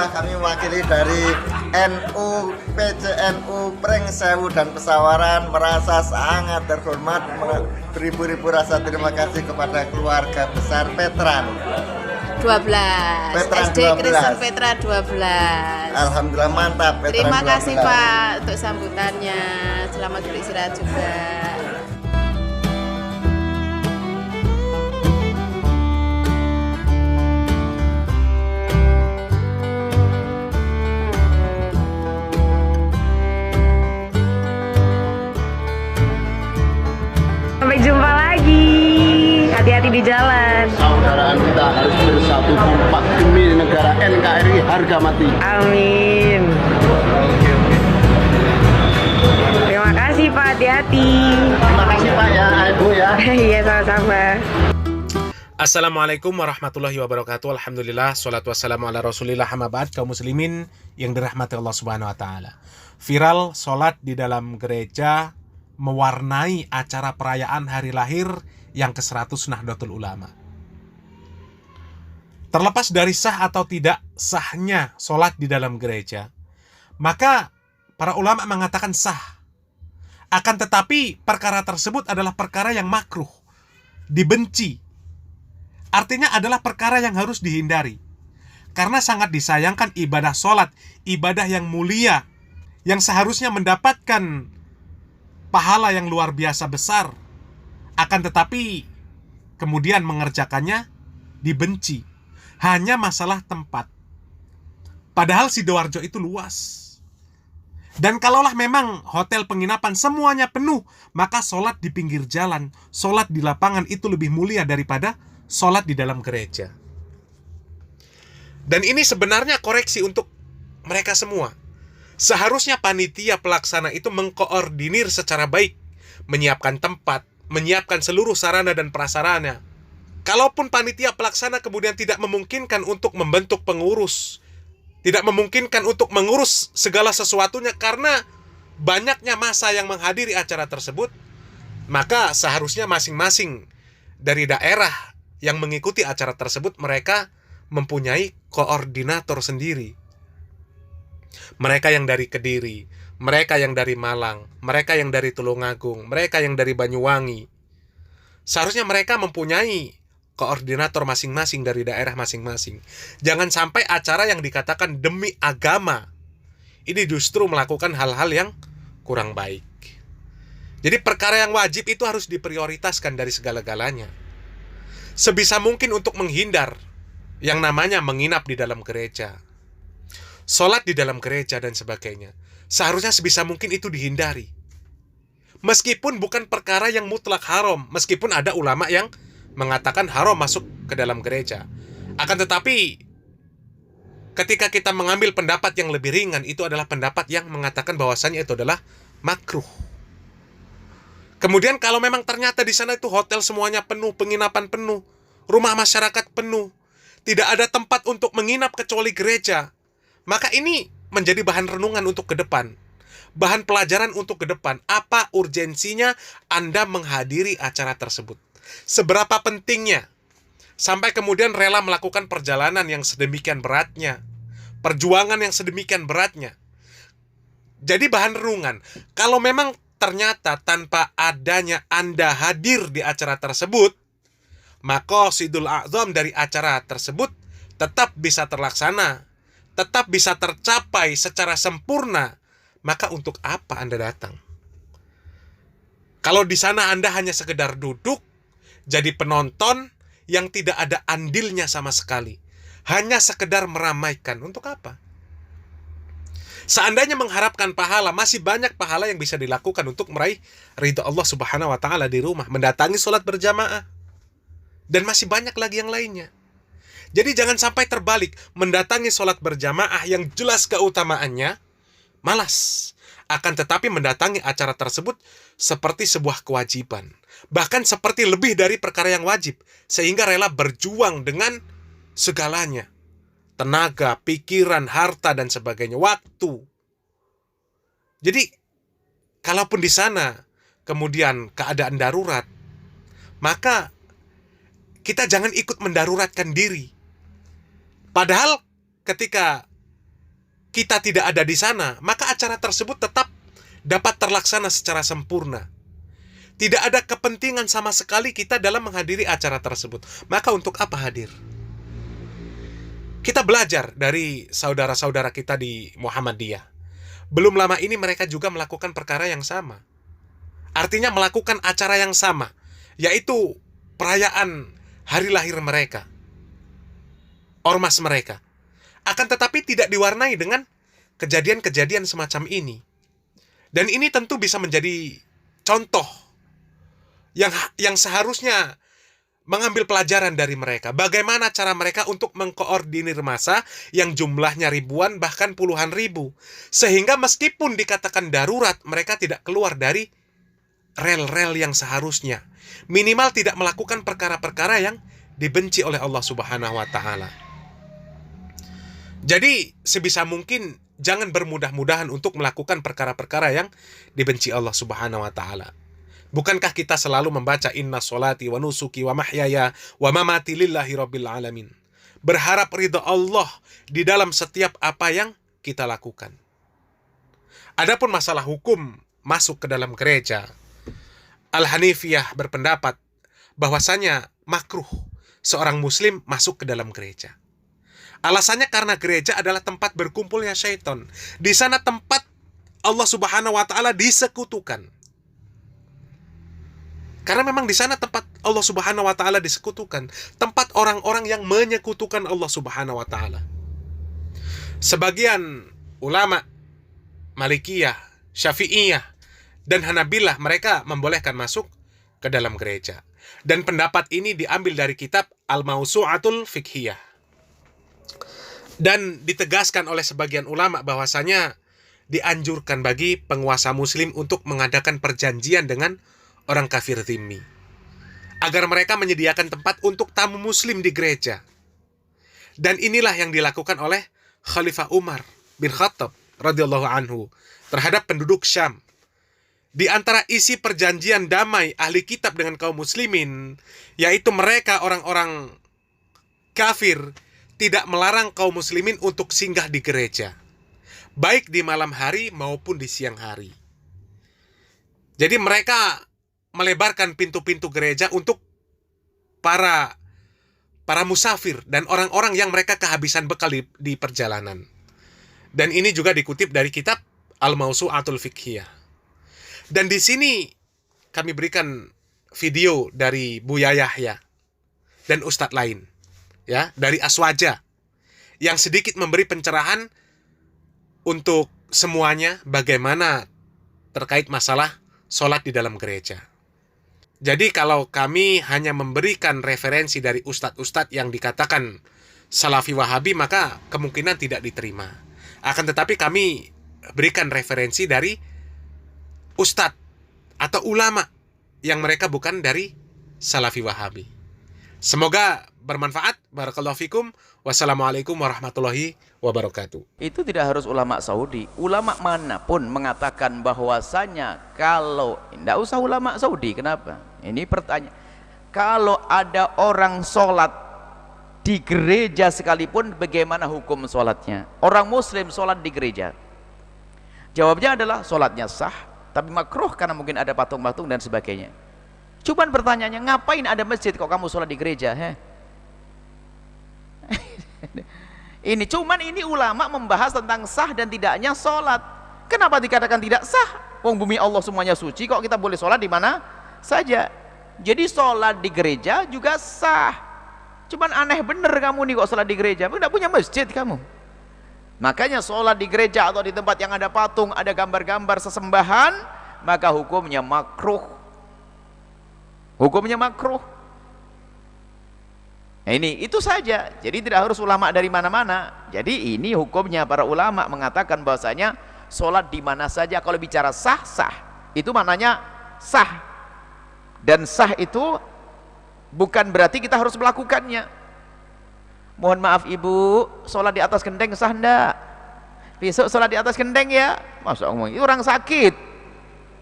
Alhamdulillah kami mewakili dari NU PCNU Pringsewu dan Pesawaran merasa sangat terhormat, beribu-ribu rasa terima kasih kepada keluarga besar Petran 12 Petran SD 12. Kristen Petra 12. Alhamdulillah mantap Petran Terima 12. kasih Pak untuk sambutannya. Selamat beristirahat juga. Sampai jumpa lagi. Hati-hati di jalan. Saudaraan kita harus bersatu kompak demi negara NKRI harga mati. Amin. Terima kasih Pak, hati-hati. Terima kasih Pak ya, Ibu ya. Iya, sama-sama. Assalamualaikum warahmatullahi wabarakatuh. Alhamdulillah, salatu wassalamu ala rasulillah, amma ba'd. Kaum muslimin yang dirahmati Allah subhanahu wa ta'ala. Viral sholat di dalam gereja mewarnai acara perayaan hari lahir yang ke-100 Nahdlatul Ulama. Terlepas dari sah atau tidak sahnya sholat di dalam gereja, maka para ulama mengatakan sah. Akan tetapi perkara tersebut adalah perkara yang makruh, dibenci. Artinya adalah perkara yang harus dihindari. Karena sangat disayangkan ibadah sholat, ibadah yang mulia, yang seharusnya mendapatkan pahala yang luar biasa besar, akan tetapi kemudian mengerjakannya dibenci. Hanya masalah tempat. Padahal Sidoarjo itu luas. Dan kalaulah memang hotel penginapan semuanya penuh, maka sholat di pinggir jalan, sholat di lapangan itu lebih mulia daripada sholat di dalam gereja. Dan ini sebenarnya koreksi untuk mereka semua. Seharusnya panitia pelaksana itu mengkoordinir secara baik, menyiapkan tempat, menyiapkan seluruh sarana dan prasarana. Kalaupun panitia pelaksana kemudian tidak memungkinkan untuk membentuk pengurus, tidak memungkinkan untuk mengurus segala sesuatunya karena banyaknya massa yang menghadiri acara tersebut, maka seharusnya masing-masing dari daerah yang mengikuti acara tersebut mereka mempunyai koordinator sendiri. Mereka yang dari Kediri, mereka yang dari Malang, mereka yang dari Tulungagung, mereka yang dari Banyuwangi. Seharusnya mereka mempunyai koordinator masing-masing dari daerah masing-masing. Jangan sampai acara yang dikatakan demi agama ini justru melakukan hal-hal yang kurang baik. Jadi perkara yang wajib itu harus diprioritaskan dari segala-galanya. Sebisa mungkin untuk menghindar yang namanya menginap di dalam gereja, sholat di dalam gereja dan sebagainya. Seharusnya sebisa mungkin itu dihindari. Meskipun bukan perkara yang mutlak haram, meskipun ada ulama yang mengatakan haram masuk ke dalam gereja. Akan tetapi ketika kita mengambil pendapat yang lebih ringan, itu adalah pendapat yang mengatakan bahwasannya itu adalah makruh. Kemudian kalau memang ternyata di sana itu hotel semuanya penuh, penginapan penuh, rumah masyarakat penuh, tidak ada tempat untuk menginap kecuali gereja, maka ini menjadi bahan renungan untuk ke depan. Bahan pelajaran untuk ke depan. Apa urgensinya Anda menghadiri acara tersebut? Seberapa pentingnya? Sampai kemudian rela melakukan perjalanan yang sedemikian beratnya. Perjuangan yang sedemikian beratnya. Jadi bahan renungan. Kalau memang ternyata tanpa adanya Anda hadir di acara tersebut, maqasidul a'zam dari acara tersebut tetap bisa terlaksana, tetap bisa tercapai secara sempurna, maka untuk apa Anda datang? Kalau di sana Anda hanya sekedar duduk, jadi penonton yang tidak ada andilnya sama sekali, hanya sekedar meramaikan, untuk apa? Seandainya mengharapkan pahala, masih banyak pahala yang bisa dilakukan untuk meraih ridha Allah subhanahu wa ta'ala di rumah, mendatangi sholat berjamaah, dan masih banyak lagi yang lainnya. Jadi jangan sampai terbalik, mendatangi sholat berjamaah yang jelas keutamaannya, malas. Akan tetapi mendatangi acara tersebut seperti sebuah kewajiban. Bahkan seperti lebih dari perkara yang wajib. Sehingga rela berjuang dengan segalanya. Tenaga, pikiran, harta, dan sebagainya. Waktu. Jadi, kalaupun di sana kemudian keadaan darurat, maka kita jangan ikut mendaruratkan diri. Padahal ketika kita tidak ada di sana, maka acara tersebut tetap dapat terlaksana secara sempurna. Tidak ada kepentingan sama sekali kita dalam menghadiri acara tersebut. Maka untuk apa hadir? Kita belajar dari saudara-saudara kita di Muhammadiyah. Belum lama ini mereka juga melakukan perkara yang sama. Artinya melakukan acara yang sama, yaitu perayaan hari lahir mereka, ormas mereka. Akan tetapi tidak diwarnai dengan kejadian-kejadian semacam ini. Dan ini tentu bisa menjadi contoh yang seharusnya mengambil pelajaran dari mereka. Bagaimana cara mereka untuk mengkoordinir massa yang jumlahnya ribuan bahkan puluhan ribu. Sehingga meskipun dikatakan darurat, mereka tidak keluar dari rel-rel yang seharusnya. Minimal tidak melakukan perkara-perkara yang dibenci oleh Allah Subhanahu wa Ta'ala. Jadi sebisa mungkin jangan bermudah-mudahan untuk melakukan perkara-perkara yang dibenci Allah Subhanahu wa Ta'ala. Bukankah kita selalu membaca inna sholati wa nusuki wa mahyaya wa mamati lillahi rabbil alamin. Berharap ridha Allah di dalam setiap apa yang kita lakukan. Adapun masalah hukum masuk ke dalam gereja, Al-Hanifiyah berpendapat bahwasanya makruh seorang muslim masuk ke dalam gereja. Alasannya karena gereja adalah tempat berkumpulnya syaitan. Di sana tempat Allah Subhanahu wa Ta'ala disekutukan. Karena memang di sana tempat Allah Subhanahu wa Ta'ala disekutukan, tempat orang-orang yang menyekutukan Allah Subhanahu wa Ta'ala. Sebagian ulama Malikiyah, Syafi'iyah, dan Hanabilah mereka membolehkan masuk ke dalam gereja. Dan pendapat ini diambil dari kitab Al-Mawsu'atul Fiqhiyah. Dan ditegaskan oleh sebagian ulama bahwasanya dianjurkan bagi penguasa muslim untuk mengadakan perjanjian dengan orang kafir dhimmi, agar mereka menyediakan tempat untuk tamu muslim di gereja. Dan inilah yang dilakukan oleh Khalifah Umar bin Khattab radhiyallahu anhu terhadap penduduk Syam. Di antara isi perjanjian damai ahli kitab dengan kaum muslimin, yaitu mereka orang-orang kafir tidak melarang kaum muslimin untuk singgah di gereja, baik di malam hari maupun di siang hari. Jadi mereka melebarkan pintu-pintu gereja untuk para musafir dan orang-orang yang mereka kehabisan bekal di perjalanan. Dan ini juga dikutip dari kitab Al-Mawsu'atul Fiqhiyah. Dan di sini kami berikan video dari Buya Yahya dan ustadz lain, ya, dari Aswaja, yang sedikit memberi pencerahan untuk semuanya bagaimana terkait masalah sholat di dalam gereja. Jadi kalau kami hanya memberikan referensi dari ustadz-ustadz yang dikatakan Salafi Wahabi, maka kemungkinan tidak diterima. Akan tetapi kami berikan referensi dari ustadz atau ulama yang mereka bukan dari Salafi Wahabi. Semoga bermanfaat. Barakallahu fikum. Wassalamualaikum warahmatullahi wabarakatuh. Itu tidak harus ulama Saudi. Ulama manapun mengatakan bahwasanya kalau tidak usah ulama Saudi. Kenapa? Ini pertanyaan. Kalau ada orang sholat di gereja sekalipun, bagaimana hukum sholatnya? Orang muslim sholat di gereja, jawabnya adalah sholatnya sah, tapi makruh karena mungkin ada patung-patung dan sebagainya. Cuman pertanyaannya, ngapain ada masjid kok kamu sholat di gereja? Ini ulama membahas tentang sah dan tidaknya sholat. Kenapa dikatakan tidak sah? Wong bumi Allah semuanya suci, kok kita boleh sholat di mana saja. Jadi sholat di gereja juga sah. Cuman aneh bener kamu nih kok sholat di gereja, tidak punya masjid kamu. Makanya sholat di gereja atau di tempat yang ada patung, ada gambar-gambar sesembahan, maka hukumnya makruh. Hukumnya makruh. Nah, itu saja. Jadi tidak harus ulama dari mana-mana. Jadi ini hukumnya para ulama mengatakan bahwasanya sholat di mana saja. Kalau bicara sah, sah. Itu maknanya sah. Dan sah itu bukan berarti kita harus melakukannya. Mohon maaf ibu, sholat di atas genteng sah enggak? Besok sholat di atas genteng ya? Masa ngomong, itu orang sakit.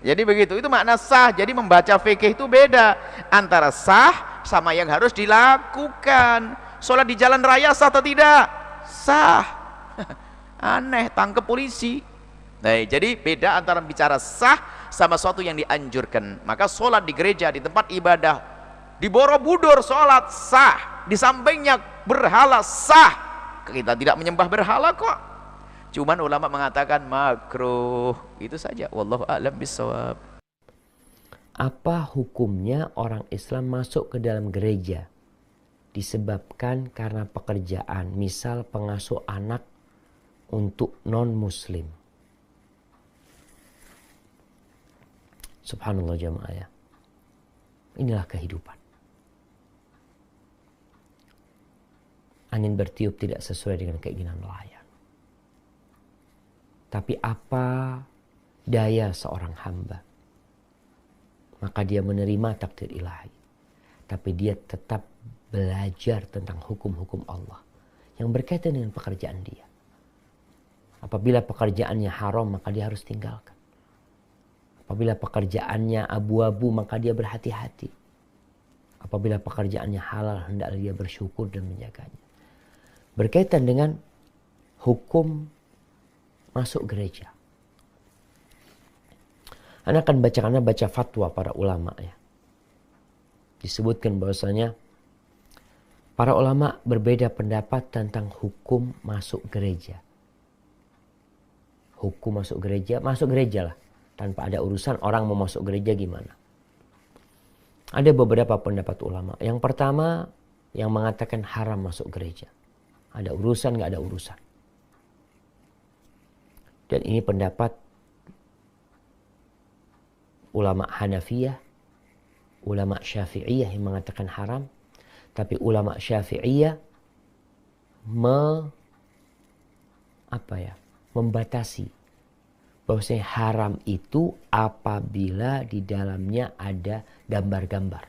Jadi begitu, itu makna sah. Jadi membaca fikih itu beda antara sah sama yang harus dilakukan. Sholat di jalan raya sah atau tidak? Sah. Aneh, tangkap polisi. Nah, jadi beda antara bicara sah sama sesuatu yang dianjurkan. Maka sholat di gereja, di tempat ibadah, di Borobudur sholat sah, di sampingnya berhala sah. Kita tidak menyembah berhala kok. Cuman ulama mengatakan makruh. Itu saja. Wallahu a'lam bishawab. Apa hukumnya orang Islam masuk ke dalam gereja disebabkan karena pekerjaan, misal pengasuh anak untuk non-muslim? Subhanallah jamaah ya. Inilah kehidupan. Angin bertiup tidak sesuai dengan keinginan nelayan. Tapi apa daya seorang hamba? Maka dia menerima takdir ilahi. Tapi dia tetap belajar tentang hukum-hukum Allah yang berkaitan dengan pekerjaan dia. Apabila pekerjaannya haram, maka dia harus tinggalkan. Apabila pekerjaannya abu-abu, maka dia berhati-hati. Apabila pekerjaannya halal, hendaklah dia bersyukur dan menjaganya. Berkaitan dengan hukum masuk gereja. Anda akan baca fatwa para ulama ya. Disebutkan bahwasanya para ulama berbeda pendapat tentang hukum masuk gereja. Hukum masuk gereja lah. Tanpa ada urusan orang mau masuk gereja gimana. Ada beberapa pendapat ulama. Yang pertama yang mengatakan haram masuk gereja. Ada urusan gak ada urusan. Dan ini pendapat ulama Hanafiyah, ulama Syafi'iyah yang mengatakan haram. Tapi ulama Syafi'iyah membatasi bahwasanya haram itu apabila di dalamnya ada gambar-gambar.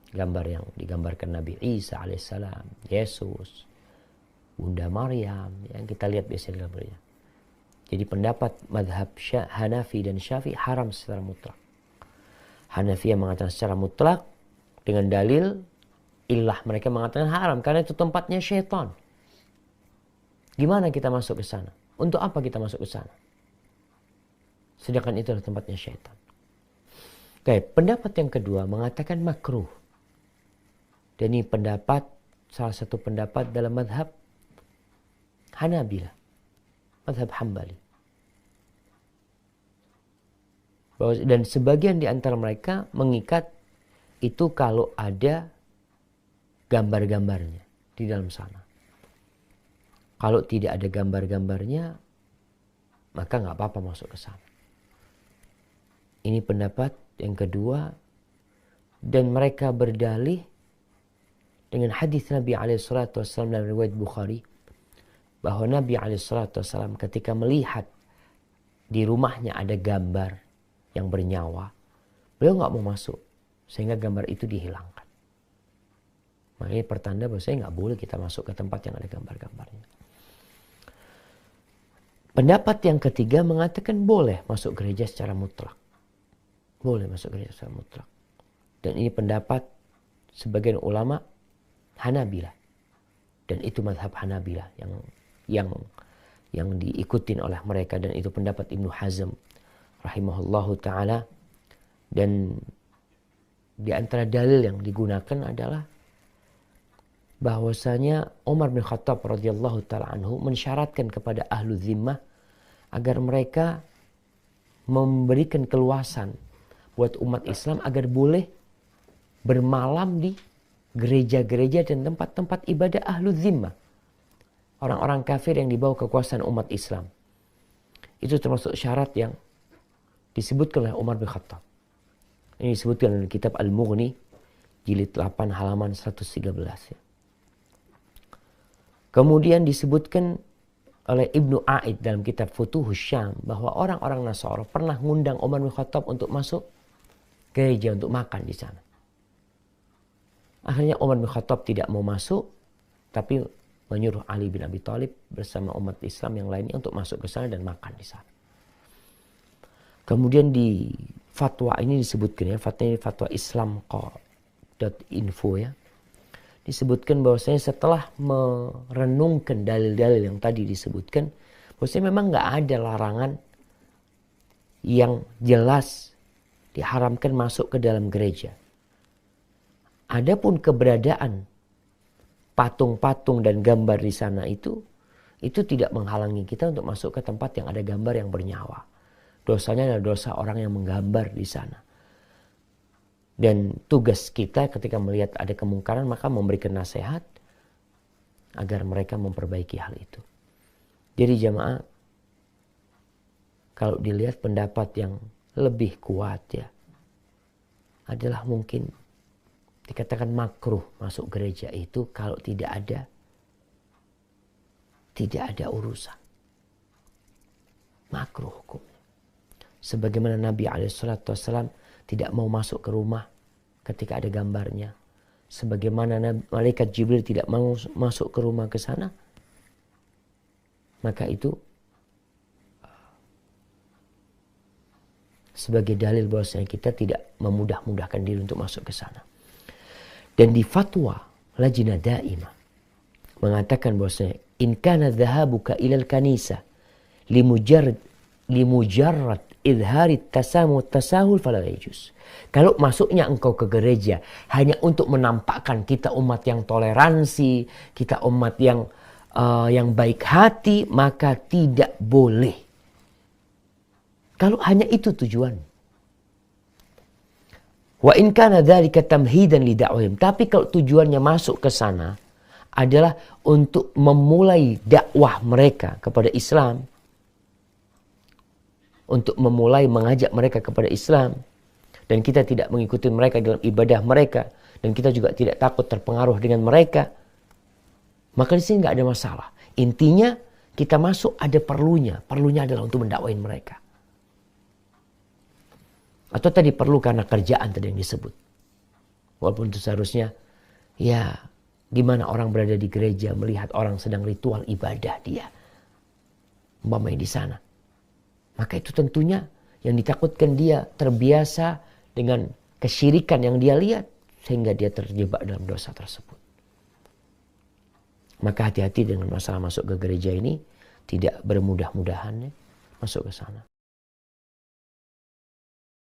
Gambar yang digambarkan Nabi Isa alaihissalam, Yesus, Bunda Maryam, yang kita lihat biasanya gambarnya. Jadi pendapat madhab Hanafi dan Syafi'i haram secara mutlak. Hanafi yang mengatakan secara mutlak dengan dalil illah, mereka mengatakan haram karena itu tempatnya syaitan. Gimana kita masuk ke sana? Untuk apa kita masuk ke sana? Sedangkan itu adalah tempatnya syaitan. Oke, pendapat yang kedua mengatakan makruh. Dan ini salah satu pendapat dalam madhab Hanabilah, madhab Hambali. Dan sebagian di antara mereka mengikat itu kalau ada gambar-gambarnya di dalam sana. Kalau tidak ada gambar-gambarnya, maka nggak apa-apa masuk ke sana. Ini pendapat yang kedua, dan mereka berdalih dengan hadis Nabi SAW dalam riwayat Bukhari, bahwa Nabi SAW ketika melihat di rumahnya ada gambar yang bernyawa, beliau nggak mau masuk sehingga gambar itu dihilangkan. Makanya pertanda bahwa saya nggak boleh kita masuk ke tempat yang ada gambar-gambarnya. Pendapat yang ketiga mengatakan boleh masuk gereja secara mutlak. Boleh masuk gereja secara mutlak. Dan ini pendapat sebagian ulama Hanabilah. Dan itu mazhab Hanabilah yang diikutin oleh mereka, dan itu pendapat Ibnu Hazm rahimahullahu taala. Dan di antara dalil yang digunakan adalah bahwasanya Umar bin Khattab radhiyallahu taala anhu mensyaratkan kepada ahlu zimmah agar mereka memberikan keluasan buat umat Islam agar boleh bermalam di gereja-gereja dan tempat-tempat ibadah ahlu zimmah, orang-orang kafir yang dibawa kekuasaan umat Islam. Itu termasuk syarat yang disebutkan oleh Umar bin Khattab. Ini disebutkan dalam kitab Al-Mughni jilid 8 halaman 113 ya. Kemudian disebutkan oleh Ibnu Aid dalam kitab Futuhus Syam bahwa orang-orang Nasara pernah mengundang Umar bin Khattab untuk masuk gereja untuk makan di sana. Akhirnya Umar bin Khattab tidak mau masuk, tapi menyuruh Ali bin Abi Thalib bersama umat Islam yang lainnya untuk masuk ke sana dan makan di sana. Kemudian di fatwa ini disebutkan ya, fatwa Islamqa.info ya. disebutkan bahwasanya setelah merenungkan dalil-dalil yang tadi disebutkan, bahwasanya memang nggak ada larangan yang jelas diharamkan masuk ke dalam gereja. Adapun keberadaan patung-patung dan gambar di sana itu tidak menghalangi kita untuk masuk ke tempat yang ada gambar yang bernyawa. Dosanya adalah dosa orang yang menggambar di sana. Dan tugas kita ketika melihat ada kemungkaran maka memberikan nasihat agar mereka memperbaiki hal itu. Jadi jamaah, kalau dilihat pendapat yang lebih kuat ya adalah mungkin dikatakan makruh masuk gereja itu kalau tidak ada urusan. Makruh hukumnya. Sebagaimana Nabi SAW tidak mau masuk ke rumah ketika ada gambarnya. Sebagaimana malaikat Jibril tidak mau masuk ke rumah ke sana. Maka itu sebagai dalil bahwasanya kita tidak memudah-mudahkan diri untuk masuk ke sana. Dan di fatwa Lajnah Daimah mengatakan bahwasanya in kana dhahabuka ilal kanisa limujarrad idhari tasahul fala yajuz. Kalau masuknya engkau ke gereja hanya untuk menampakkan kita umat yang toleransi, kita umat yang baik hati, maka tidak boleh. Kalau hanya itu tujuan. Wa in kana dzalika tamhidan li da'wahum. Tapi kalau tujuannya masuk ke sana adalah untuk memulai dakwah mereka kepada Islam, untuk memulai mengajak mereka kepada Islam, dan kita tidak mengikuti mereka dalam ibadah mereka, dan kita juga tidak takut terpengaruh dengan mereka, maka di sini nggak ada masalah. Intinya kita masuk ada perlunya adalah untuk mendakwain mereka. Atau tadi perlu karena kerjaan tadi yang disebut. Walaupun itu seharusnya, ya gimana orang berada di gereja melihat orang sedang ritual ibadah dia, umpamanya di sana. Maka itu tentunya yang ditakutkan dia terbiasa dengan kesyirikan yang dia lihat sehingga dia terjebak dalam dosa tersebut. Maka hati-hati dengan masalah masuk ke gereja ini, tidak bermudah-mudahan masuk ke sana.